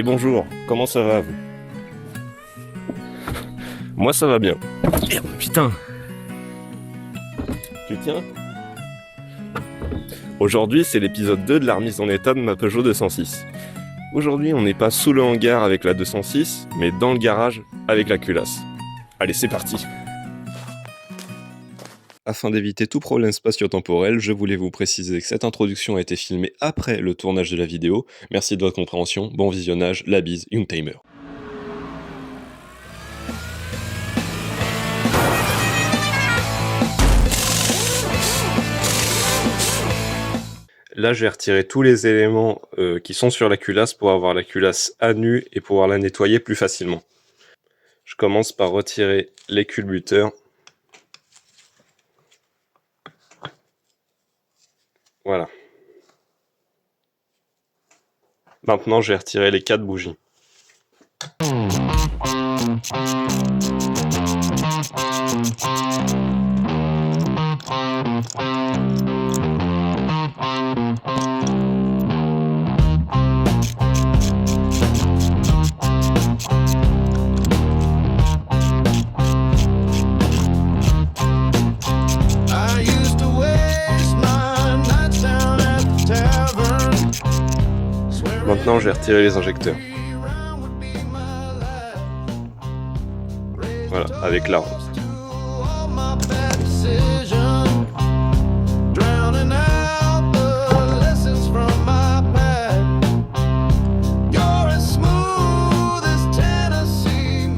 Et bonjour, comment ça va vous? Moi ça va bien. Merde, putain. Tu tiens? Aujourd'hui c'est l'épisode 2 de la remise en état de ma Peugeot 206. Aujourd'hui on n'est pas sous le hangar avec la 206, mais dans le garage avec la culasse. Allez c'est parti. Afin d'éviter tout problème spatio-temporel, je voulais vous préciser que cette introduction a été filmée après le tournage de la vidéo. Merci de votre compréhension, bon visionnage, la bise, Youngtimer. Là, je vais retirer tous les éléments qui sont sur la culasse pour avoir la culasse à nu et pouvoir la nettoyer plus facilement. Je commence par retirer les culbuteurs. Voilà. Maintenant, je vais retirer les 4 bougies. Maintenant, je vais retirer les injecteurs. Voilà, avec l'arme.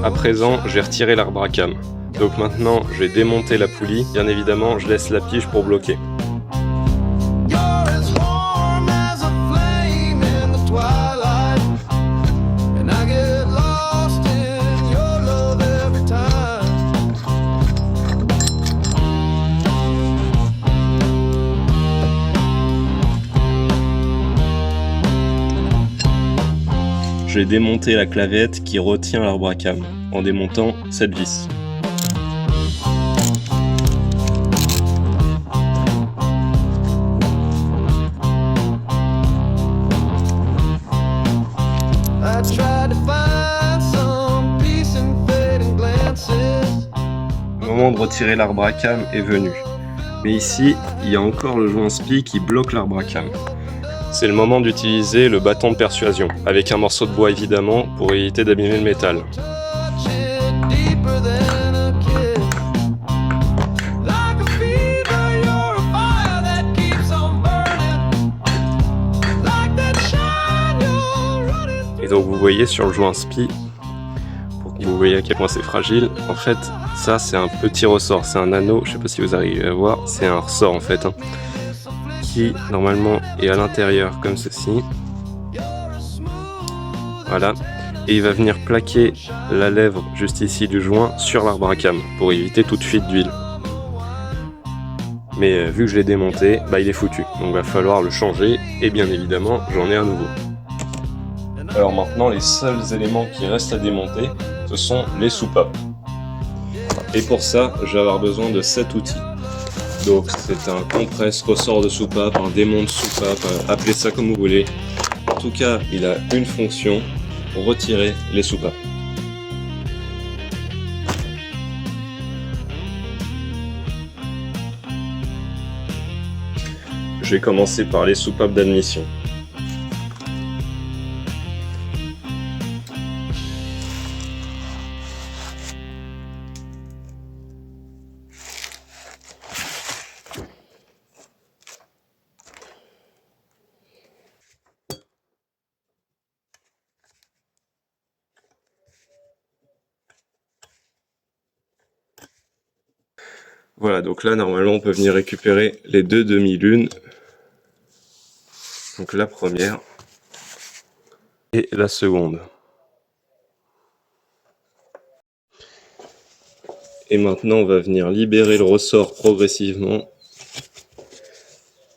À présent, j'ai retiré l'arbre à cam. Donc maintenant, je vais démonter la poulie. Bien évidemment, je laisse la pige pour bloquer. Je vais démonter la clavette qui retient l'arbre à cam en démontant cette vis. Le moment de retirer l'arbre à cam est venu. Mais ici, il y a encore le joint spi qui bloque l'arbre à cam. C'est le moment d'utiliser le bâton de persuasion, avec un morceau de bois évidemment, pour éviter d'abîmer le métal. Et donc vous voyez sur le joint spi, pour que vous voyez à quel point c'est fragile, en fait ça c'est un petit ressort, c'est un anneau, je sais pas si vous arrivez à voir, c'est un ressort en fait. Qui normalement est à l'intérieur comme ceci. Voilà. Et il va venir plaquer la lèvre juste ici du joint sur l'arbre à cam pour éviter toute fuite d'huile. Mais vu que je l'ai démonté, il est foutu. Donc il va falloir le changer et bien évidemment j'en ai un nouveau. Alors maintenant les seuls éléments qui restent à démonter, ce sont les soupapes. Et pour ça, je vais avoir besoin de 7 outils. Donc c'est un compresse, ressort de soupape, un démon de soupape, appelez ça comme vous voulez. En tout cas, il a une fonction pour retirer les soupapes. Je vais commencer par les soupapes d'admission. Voilà, donc là, normalement, on peut venir récupérer les deux demi-lunes. Donc la première et la seconde. Et maintenant, on va venir libérer le ressort progressivement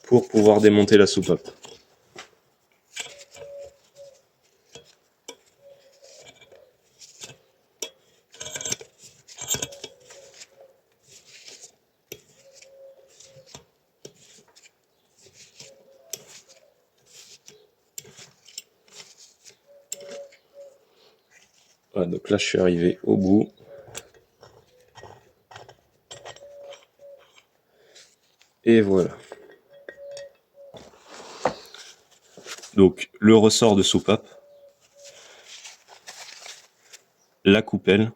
pour pouvoir démonter la soupape. Voilà, donc là je suis arrivé au bout. Et voilà. Donc le ressort de soupape, la coupelle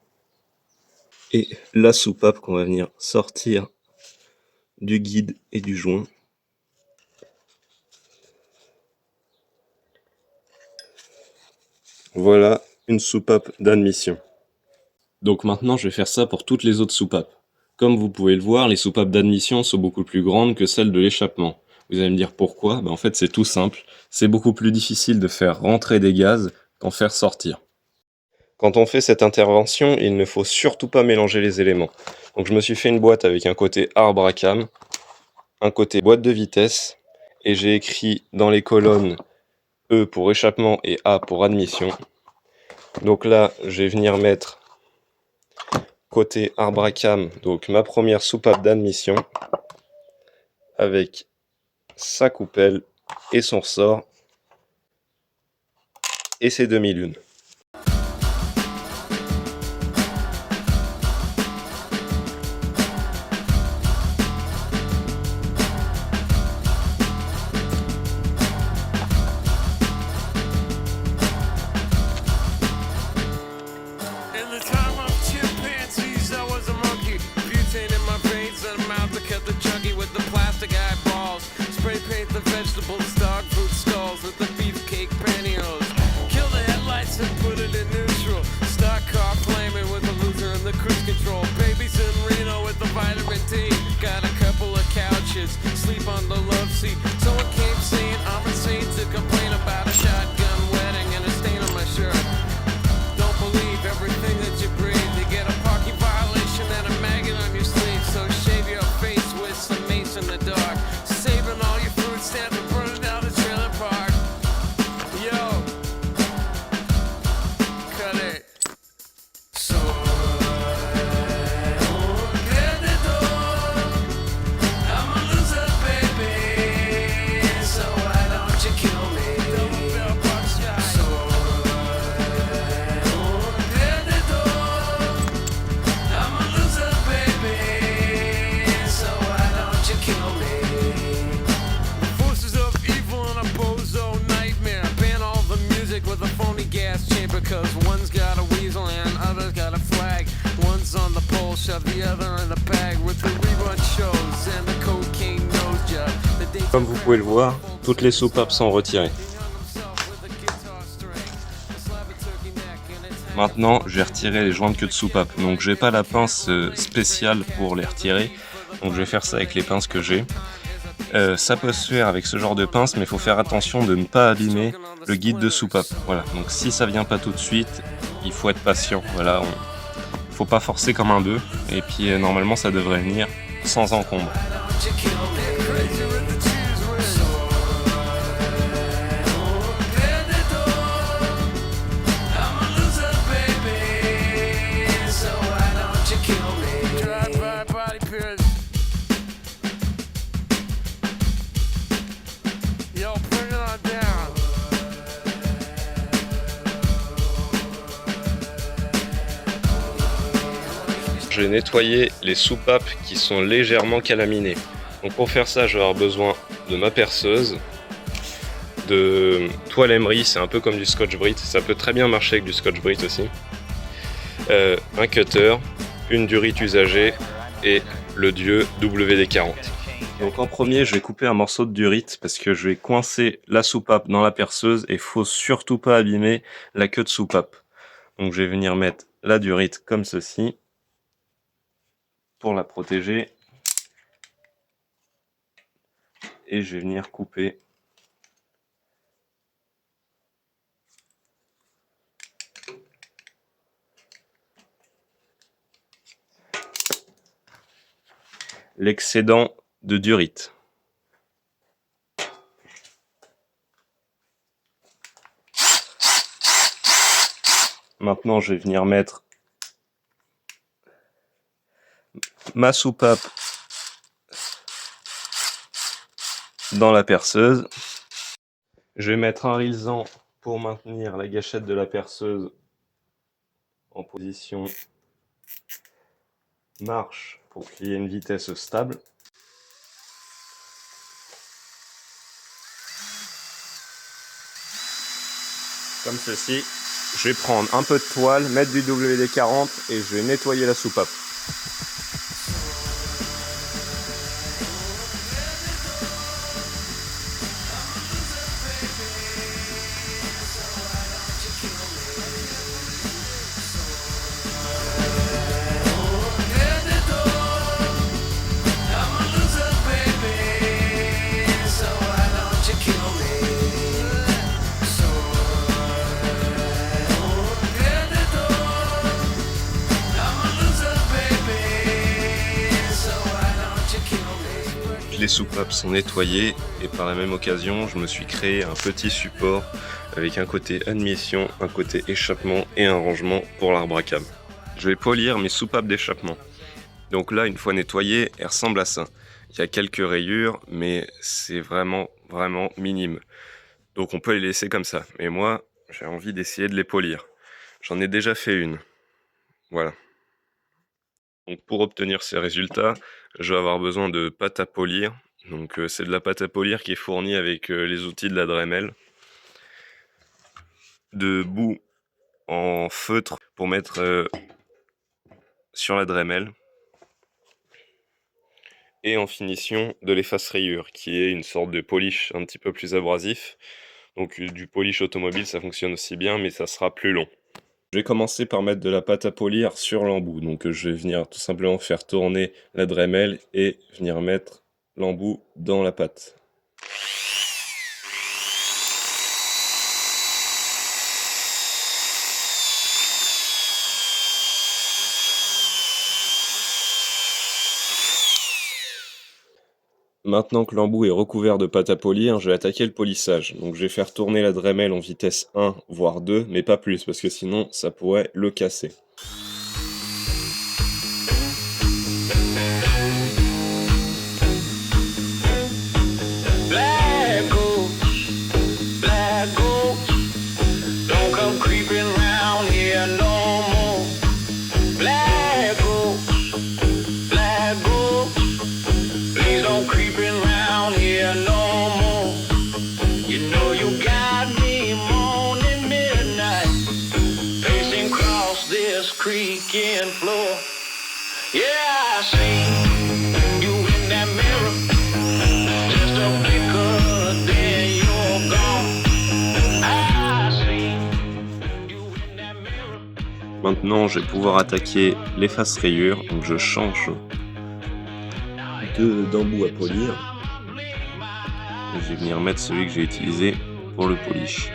et la soupape qu'on va venir sortir du guide et du joint. Voilà une soupape d'admission. Donc maintenant je vais faire ça pour toutes les autres soupapes. Comme vous pouvez le voir, les soupapes d'admission sont beaucoup plus grandes que celles de l'échappement. Vous allez me dire pourquoi? En fait c'est tout simple, c'est beaucoup plus difficile de faire rentrer des gaz qu'en faire sortir. Quand on fait cette intervention, il ne faut surtout pas mélanger les éléments. Donc je me suis fait une boîte avec un côté arbre à cam, un côté boîte de vitesse, et j'ai écrit dans les colonnes E pour échappement et A pour admission. Donc là, je vais venir mettre côté arbre à cam, donc ma première soupape d'admission, avec sa coupelle et son ressort, et ses demi-lunes. Sleep on the love seat. Someone came saying I'm insane to complain about a shotgun wedding and a stain on my shirt. Don't believe everything that you breathe. You get a parking violation and a maggot on your sleeve. So shave your face with some mace in the dark. Saving all your food stamps and burning down the trailer park. Yo, cut it. So because one's got a weasel and other's got a flag. One's on the pole, shove the other in the bag with the rerun shows and the cocaine nose job. Comme vous pouvez le voir, toutes les soupapes sont retirées. Maintenant, je vais retirer les joints de queue de soupape. Donc j'ai pas la pince spéciale pour les retirer. Donc je vais faire ça avec les pinces que j'ai. Ça peut se faire avec ce genre de pince, mais il faut faire attention de ne pas abîmer le guide de soupape. Voilà, donc si ça vient pas tout de suite, il faut être patient. Voilà, faut pas forcer comme un bœuf, et puis normalement ça devrait venir sans encombre. J'ai nettoyé les soupapes qui sont légèrement calaminées. Donc pour faire ça, je vais avoir besoin de ma perceuse, de toile emery, c'est un peu comme du Scotch-Brite, ça peut très bien marcher avec du Scotch-Brite aussi. Un cutter, une durite usagée et le Dieu WD-40. Donc en premier, je vais couper un morceau de durite parce que je vais coincer la soupape dans la perceuse et il faut surtout pas abîmer la queue de soupape. Donc je vais venir mettre la durite comme ceci pour la protéger et je vais venir couper l'excédent de durite. Maintenant, je vais venir mettre ma soupape dans la perceuse. Je vais mettre un rilsan pour maintenir la gâchette de la perceuse en position marche pour qu'il y ait une vitesse stable. Comme ceci. Je vais prendre un peu de toile, mettre du WD-40 et je vais nettoyer la soupape. Les soupapes sont nettoyées et par la même occasion je me suis créé un petit support avec un côté admission, un côté échappement et un rangement pour l'arbre à câble. Je vais polir mes soupapes d'échappement. Donc là, une fois nettoyées, elles ressemblent à ça. Il y a quelques rayures mais c'est vraiment minime. Donc on peut les laisser comme ça. Mais moi j'ai envie d'essayer de les polir. J'en ai déjà fait une. Voilà. Donc pour obtenir ces résultats, je vais avoir besoin de pâte à polir. Donc c'est de la pâte à polir qui est fournie avec les outils de la Dremel. De boue en feutre pour mettre sur la Dremel. Et en finition de l'efface rayure qui est une sorte de polish un petit peu plus abrasif. Donc du polish automobile ça fonctionne aussi bien mais ça sera plus long. Je vais commencer par mettre de la pâte à polir sur l'embout. Donc je vais venir tout simplement faire tourner la Dremel et venir mettre l'embout dans la pâte. Maintenant que l'embout est recouvert de pâte à polir, je vais attaquer le polissage. Donc je vais faire tourner la Dremel en vitesse 1 voire 2, mais pas plus parce que sinon ça pourrait le casser. Maintenant, je vais pouvoir attaquer l'efface rayure, donc je change d'embout à polir. Et je vais venir mettre celui que j'ai utilisé pour le polish.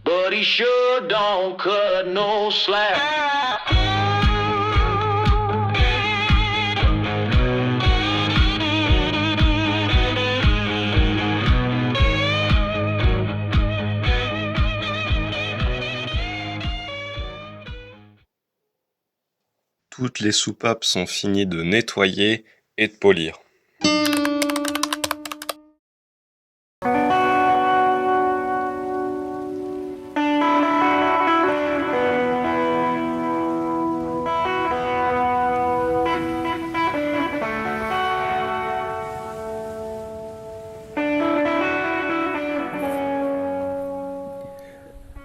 But he sure don't cut no slack. Toutes les soupapes sont finies de nettoyer et de polir.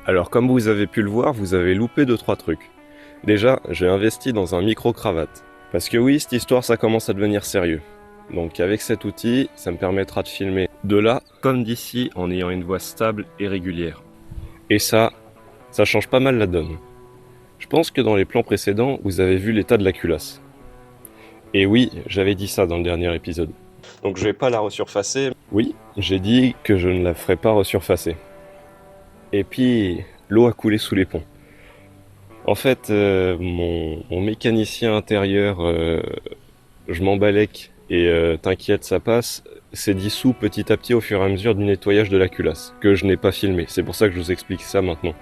Alors comme vous avez pu le voir, vous avez loupé 2-3 trucs. Déjà, j'ai investi dans un micro-cravate. Parce que oui, cette histoire, ça commence à devenir sérieux. Donc avec cet outil, ça me permettra de filmer de là comme d'ici en ayant une voix stable et régulière. Et ça change pas mal la donne. Je pense que dans les plans précédents, vous avez vu l'état de la culasse. Et oui, j'avais dit ça dans le dernier épisode. Donc je vais pas la resurfacer. Oui, j'ai dit que je ne la ferai pas resurfacer. Et puis, l'eau a coulé sous les ponts. En fait, mon mécanicien intérieur, je m'embalèque et t'inquiète, ça passe, s'est dissous petit à petit au fur et à mesure du nettoyage de la culasse, que je n'ai pas filmé. C'est pour ça que je vous explique ça maintenant.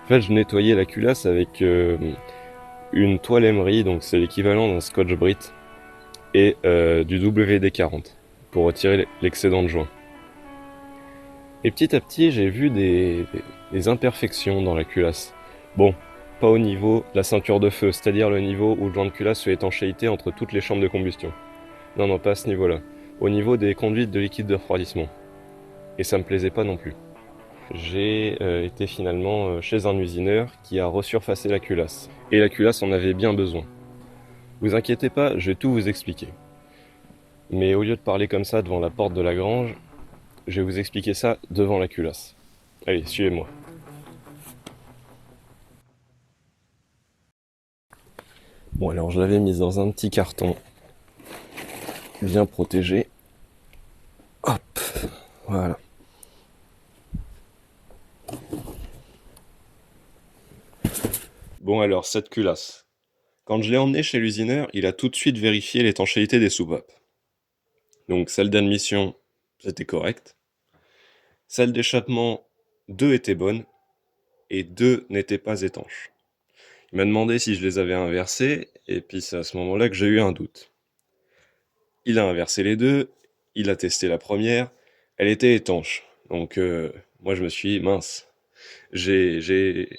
En fait, je nettoyais la culasse avec une toile emery, donc c'est l'équivalent d'un Scotch-Brite, et du WD-40 pour retirer l'excédent de joint. Et petit à petit, j'ai vu des imperfections dans la culasse. Bon, pas au niveau de la ceinture de feu, c'est-à-dire le niveau où le joint de culasse fait étanchéité entre toutes les chambres de combustion. Non, non, pas à ce niveau-là. Au niveau des conduites de liquide de refroidissement. Et ça me plaisait pas non plus. J'ai été finalement chez un usineur qui a resurfacé la culasse. Et la culasse en avait bien besoin. Vous inquiétez pas, je vais tout vous expliquer. Mais au lieu de parler comme ça devant la porte de la grange, je vais vous expliquer ça devant la culasse. Allez, suivez-moi. Bon, alors je l'avais mise dans un petit carton, bien protégé. Hop, voilà. Bon alors, cette culasse. Quand je l'ai emmenée chez l'usineur, il a tout de suite vérifié l'étanchéité des soupapes. Donc celle d'admission, c'était correct. Celle d'échappement, 2 étaient bonnes, et 2 n'étaient pas étanches. Il m'a demandé si je les avais inversées, et puis c'est à ce moment-là que j'ai eu un doute. Il a inversé les deux, il a testé la première, elle était étanche. Donc moi je me suis dit, mince, j'ai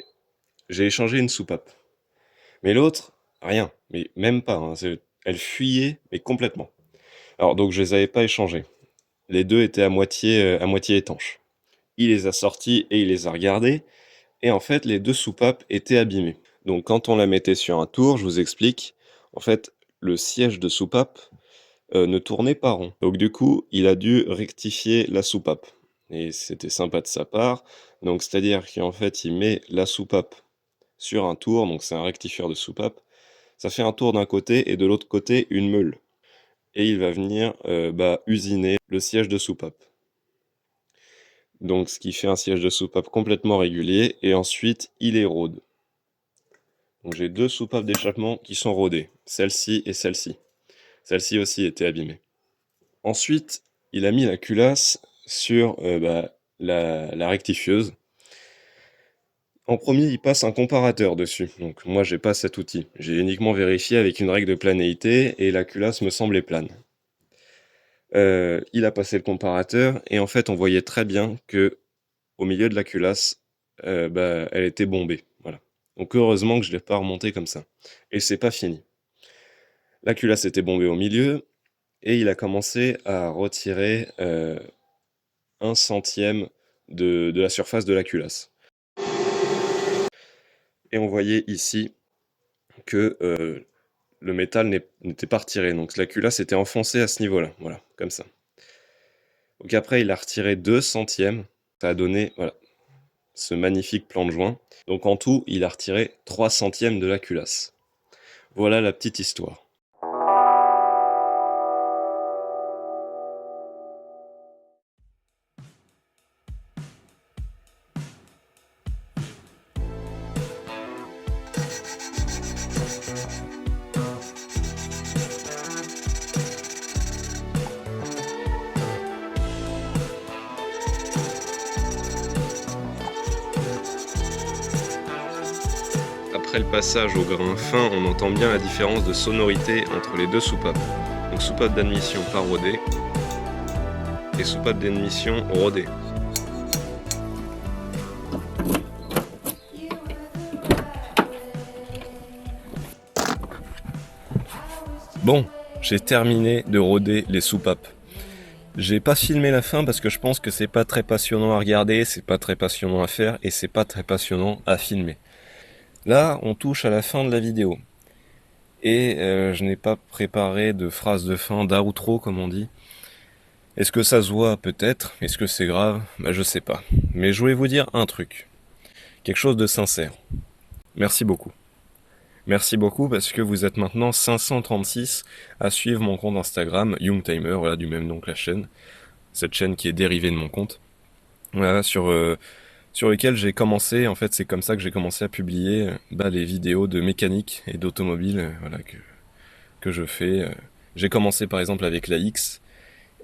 échangé une soupape. Mais l'autre, rien, mais même pas, hein, elle fuyait, mais complètement. Alors donc je les avais pas échangés. Les deux étaient à moitié étanches. Il les a sortis et il les a regardés, et en fait les deux soupapes étaient abîmées. Donc quand on la mettait sur un tour, je vous explique, en fait le siège de soupape ne tournait pas rond. Donc du coup, il a dû rectifier la soupape. Et c'était sympa de sa part. Donc c'est-à-dire qu'en fait, il met la soupape sur un tour, donc c'est un rectifieur de soupape. Ça fait un tour d'un côté et de l'autre côté une meule. Et il va venir usiner le siège de soupape. Donc ce qui fait un siège de soupape complètement régulier, et ensuite il érode. Donc j'ai 2 soupapes d'échappement qui sont rodées, celle-ci et celle-ci. Celle-ci aussi était abîmée. Ensuite, il a mis la culasse sur la rectifieuse. En premier, il passe un comparateur dessus. Donc moi, j'ai pas cet outil. J'ai uniquement vérifié avec une règle de planéité et la culasse me semblait plane. Il a passé le comparateur et en fait, on voyait très bien que au milieu de la culasse, elle était bombée. Voilà. Donc heureusement que je l'ai pas remontée comme ça. Et c'est pas fini. La culasse était bombée au milieu. Et il a commencé à retirer 1 centième de la surface de la culasse. Et on voyait ici que le métal n'était pas retiré. Donc la culasse était enfoncée à ce niveau-là. Voilà, comme ça. Donc après, il a retiré 2 centièmes. Ça a donné ce magnifique plan de joint. Donc en tout, il a retiré 3 centièmes de la culasse. Voilà la petite histoire. Après le passage au grain fin, on entend bien la différence de sonorité entre les deux soupapes. Donc soupape d'admission pas rodée et soupape d'admission rodée. Bon, j'ai terminé de roder les soupapes. J'ai pas filmé la fin parce que je pense que c'est pas très passionnant à regarder, c'est pas très passionnant à faire et c'est pas très passionnant à filmer. Là, on touche à la fin de la vidéo. Et je n'ai pas préparé de phrase de fin, d'outro comme on dit. Est-ce que ça se voit? Peut-être. Est-ce que c'est grave? Je sais pas. Mais je voulais vous dire un truc. Quelque chose de sincère. Merci beaucoup. Merci beaucoup parce que vous êtes maintenant 536 à suivre mon compte Instagram, Youngtimer, voilà, du même nom que la chaîne. Cette chaîne qui est dérivée de mon compte. Voilà, sur lequel j'ai commencé, en fait c'est comme ça que j'ai commencé à publier les vidéos de mécanique et d'automobile que je fais. J'ai commencé par exemple avec la X,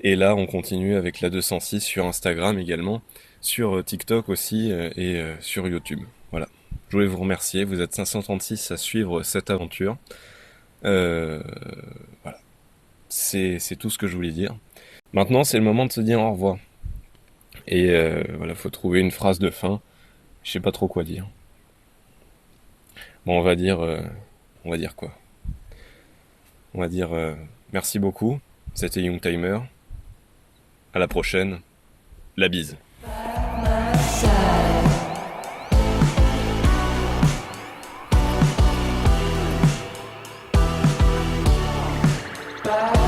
Et là, on continue avec la 206 sur Instagram également, sur TikTok aussi et sur YouTube. Voilà. Je voulais vous remercier. Vous êtes 536 à suivre cette aventure. Voilà. C'est tout ce que je voulais dire. Maintenant, c'est le moment de se dire au revoir. Et voilà, faut trouver une phrase de fin. Je sais pas trop quoi dire. Bon, on va dire quoi? On va dire merci beaucoup. C'était Young Timer. À la prochaine. La bise. Bye.